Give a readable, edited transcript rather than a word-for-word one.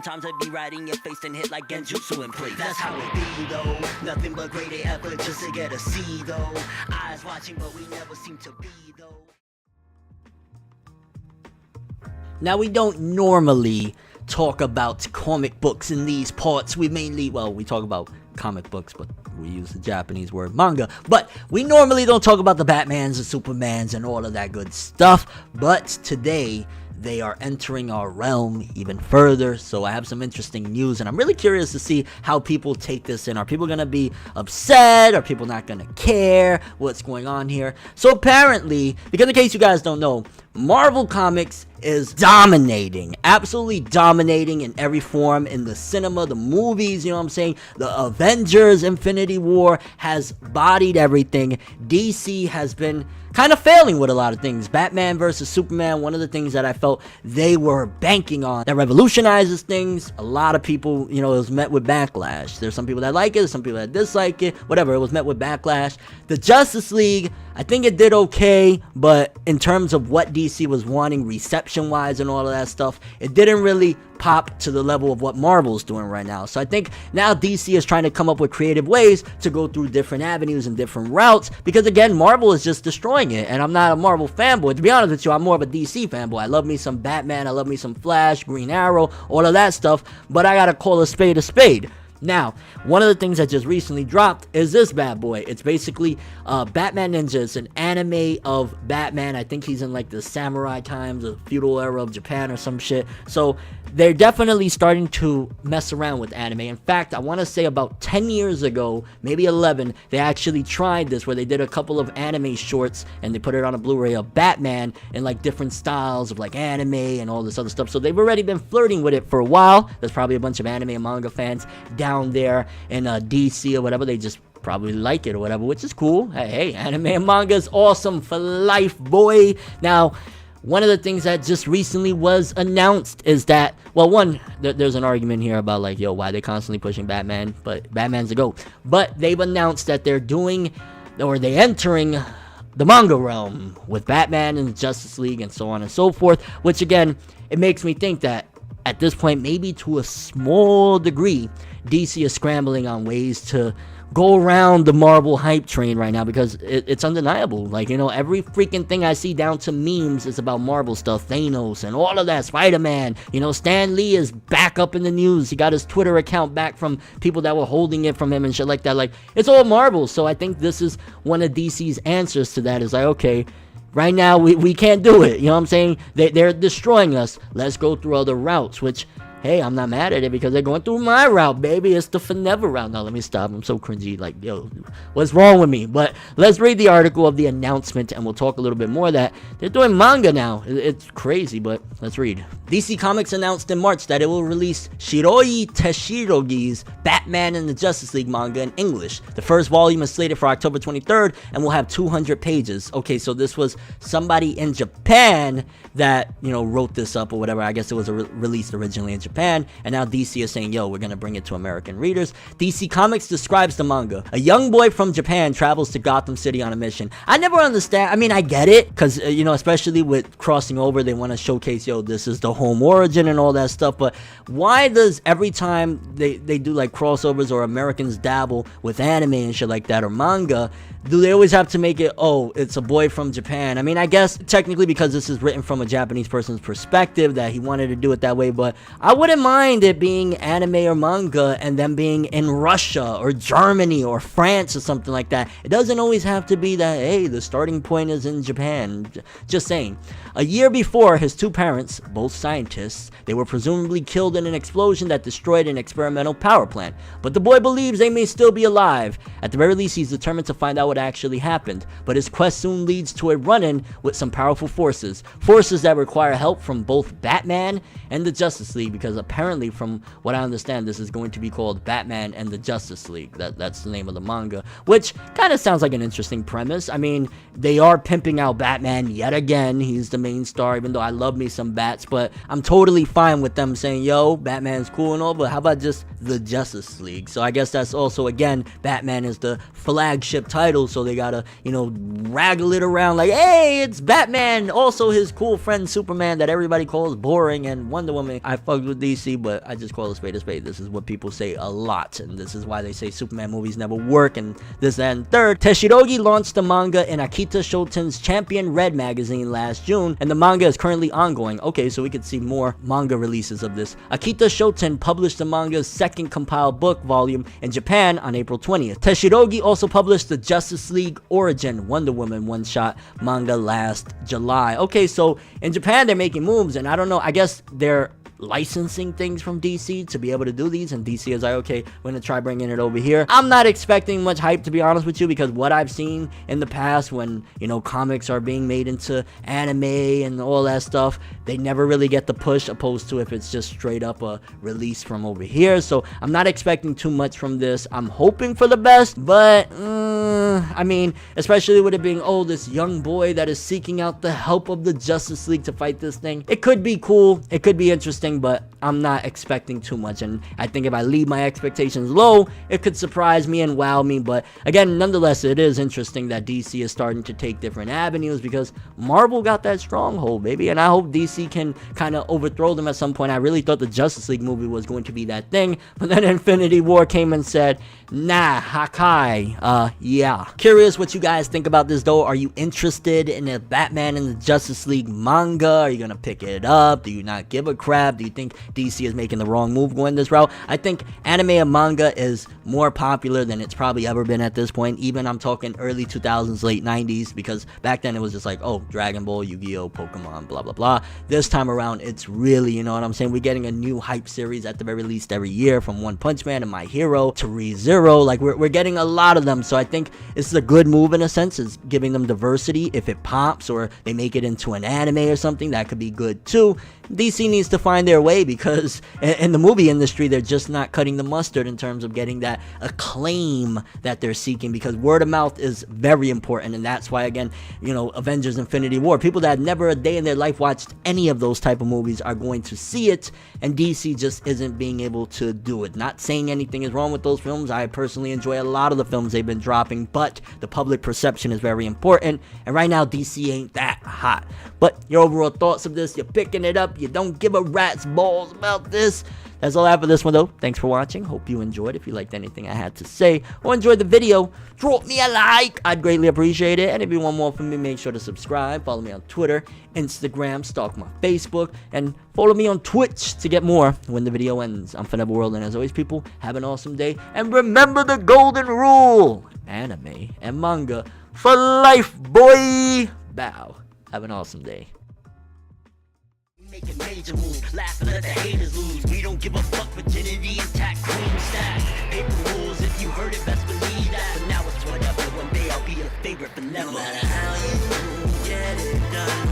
Sometimes I be riding your face and hit like Genjutsu in place. That's how it be though. Nothing but great effort just to get a C though. Eyes watching but we never seem to be though. Now we don't normally talk about comic books in these parts. We mainly, well, we talk about comic books, but we use the Japanese word manga. But we normally don't talk about the Batmans and Supermans and all of that good stuff. But today, they are entering our realm even further, so I have some interesting news, and I'm really curious to see how people take this in. Are people going to be upset? Are people not going to care what's going on here? So apparently, because in case you guys don't know, Marvel Comics is dominating, absolutely dominating in every form, in the cinema, the movies, you know what I'm saying? The Avengers Infinity War has bodied everything. DC has been kind of failing with a lot of things. Batman versus Superman, one of the things that I felt they were banking on that revolutionizes things. A lot of people, you know, it was met with backlash. There's some people that like it, some people that dislike it, whatever. It was met with backlash. The Justice League, I think it did okay, but in terms of what DC was wanting reception-wise and all of that stuff, it didn't really pop to the level of what Marvel's doing right now. So I think now DC is trying to come up with creative ways to go through different avenues and different routes, because again, Marvel is just destroying it, and I'm not a Marvel fanboy. To be honest with you, I'm more of a DC fanboy. I love me some Batman, I love me some Flash, Green Arrow, all of that stuff, but I gotta call a spade a spade. Now, one of the things that just recently dropped is this bad boy. It's basically Batman Ninja. It's an anime of Batman. I think he's in like the samurai times, the feudal era of Japan or some shit. So they're definitely starting to mess around with anime. In fact, I want to say about 10 years ago, maybe 11, they actually tried this where they did a couple of anime shorts and they put it on a Blu-ray of Batman in like different styles of like anime and all this other stuff. So they've already been flirting with it for a while. There's probably a bunch of anime and manga fans down there in DC or whatever. They just probably like it or whatever, which is cool. Hey, anime and manga is awesome for life, boy. Now, one of the things that just recently was announced is that, well, one, there's an argument here about like, yo, why they constantly pushing Batman, but Batman's the GOAT. But they've announced that they're doing, or they entering the manga realm with Batman and Justice League and so on and so forth, which again, it makes me think that at this point, maybe to a small degree, DC is scrambling on ways to go around the Marvel hype train right now, because it's undeniable. Like, you know, every freaking thing I see down to memes is about Marvel stuff. Thanos and all of that, Spider-Man. You know, Stan Lee is back up in the news. He got his Twitter account back from people that were holding it from him and shit like that. Like, it's all Marvel. So I think this is one of DC's answers to that, is like, okay, right now we can't do it. You know what I'm saying? They're destroying us. Let's go through other routes, which, hey, I'm not mad at it because they're going through my route, baby. It's the ForneverWorld route. Now, let me stop. I'm so cringy. Like, yo, what's wrong with me? But let's read the article of the announcement, and we'll talk a little bit more of that. They're doing manga now. It's crazy, but let's read. DC Comics announced in March that it will release Shiroi Teshirogi's Batman and the Justice League manga in English. The first volume is slated for October 23rd and will have 200 pages. Okay, so this was somebody in Japan that, you know, wrote this up or whatever. I guess it was released originally in Japan, and now DC is saying, yo, we're gonna bring it to American readers. DC Comics describes the manga. A young boy from Japan travels to Gotham City on a mission. I never understand. I mean, I get it, because, you know, especially with crossing over, they want to showcase, yo, this is the home origin and all that stuff, but why does every time they do like crossovers or Americans dabble with anime and shit like that, or manga, do they always have to make it, oh, it's a boy from Japan? I mean, I guess technically because this is written from a Japanese person's perspective that he wanted to do it that way, but I wouldn't mind it being anime or manga and them being in Russia or Germany or France or something like that. It doesn't always have to be that, hey, the starting point is in Japan. Just saying. A year before, his two parents, both scientists, they were presumably killed in an explosion that destroyed an experimental power plant. But the boy believes they may still be alive. At the very least, he's determined to find out what actually happened. But his quest soon leads to a run-in with some powerful forces. Forces that require help from both Batman and the Justice League, because apparently, from what I understand, this is going to be called Batman and the Justice League. That's the name of the manga, which kind of sounds like an interesting premise. I mean, they are pimping out Batman yet again. He's the main star, even though I love me some bats, but I'm totally fine with them saying, yo, Batman's cool and all, but how about just the Justice League? So I guess that's also, again, Batman is the flagship title title, so they gotta, you know, raggle it around like, hey, it's Batman, also his cool friend Superman that everybody calls boring, and Wonder Woman. I fucked with DC, but I just call a spade a spade. This is what people say a lot, and this is why they say Superman movies never work, and this, that, and third. Teshirogi launched the manga in Akita Shoten's Champion Red magazine last June, and the manga is currently ongoing. Okay, so we could see more manga releases of this. Akita Shoten published the manga's second compiled book volume in Japan on April 20th. Teshirogi also published the Justice League Origin Wonder Woman one-shot manga last July. Okay, so in Japan they're making moves, and I don't know, I guess they're licensing things from DC to be able to do these, and DC is like, okay, we're gonna try bringing it over here. I'm not expecting much hype, to be honest with you, because what I've seen in the past when, you know, comics are being made into anime and all that stuff, they never really get the push, opposed to if it's just straight up a release from over here. So I'm not expecting too much from this. I'm hoping for the best, but I mean, especially with it being, oh, this young boy that is seeking out the help of the Justice League to fight this thing. It could be cool, it could be interesting, but I'm not expecting too much, and I think if I leave my expectations low, it could surprise me and wow me. But again, nonetheless, it is interesting that DC is starting to take different avenues, because Marvel got that stronghold, baby, and I hope DC can kind of overthrow them at some point. I really thought the Justice League movie was going to be that thing, but then Infinity War came and said, nah, Hakai, yeah. Curious what you guys think about this, though. Are you interested in the Batman and the Justice League manga? Are you gonna pick it up? Do you not give a crap? Do you think DC is making the wrong move going this route? I think anime and manga is more popular than it's probably ever been at this point. Even I'm talking early 2000s, late 90s, because back then it was just like, oh, Dragon Ball, Yu-Gi-Oh, Pokemon, blah, blah, blah. This time around, it's really, you know what I'm saying? We're getting a new hype series at the very least every year, from One Punch Man and My Hero to ReZero. Like, we're getting a lot of them, so I think this is a good move in a sense. It's giving them diversity. If it pops or they make it into an anime or something, that could be good too. DC needs to find their way, because in the movie industry, they're just not cutting the mustard in terms of getting that acclaim that they're seeking, because word of mouth is very important, and that's why, again, you know, Avengers Infinity War, people that never a day in their life watched any of those type of movies are going to see it, and DC just isn't being able to do it. Not saying anything is wrong with those films. I personally enjoy a lot of the films they've been dropping, but the public perception is very important, and right now DC ain't that hot. But your overall thoughts of this, you're picking it up, you don't give a rat's balls about this. That's all I have for this one, though. Thanks for watching. Hope you enjoyed. If you liked anything I had to say or enjoyed the video, drop me a like. I'd greatly appreciate it. And if you want more from me, make sure to subscribe. Follow me on Twitter, Instagram, stalk my Facebook, and follow me on Twitch to get more when the video ends. I'm ForneverWorld, and as always, people, have an awesome day. And remember the golden rule: anime and manga for life, boy. Bow. Have an awesome day. Making major moves, laugh and let the haters lose. We don't give a fuck, virginity intact, cream stack. Paper rules, if you heard it, best believe that. But now it's whatever, one day I'll be your favorite, but never. No matter how you get it done.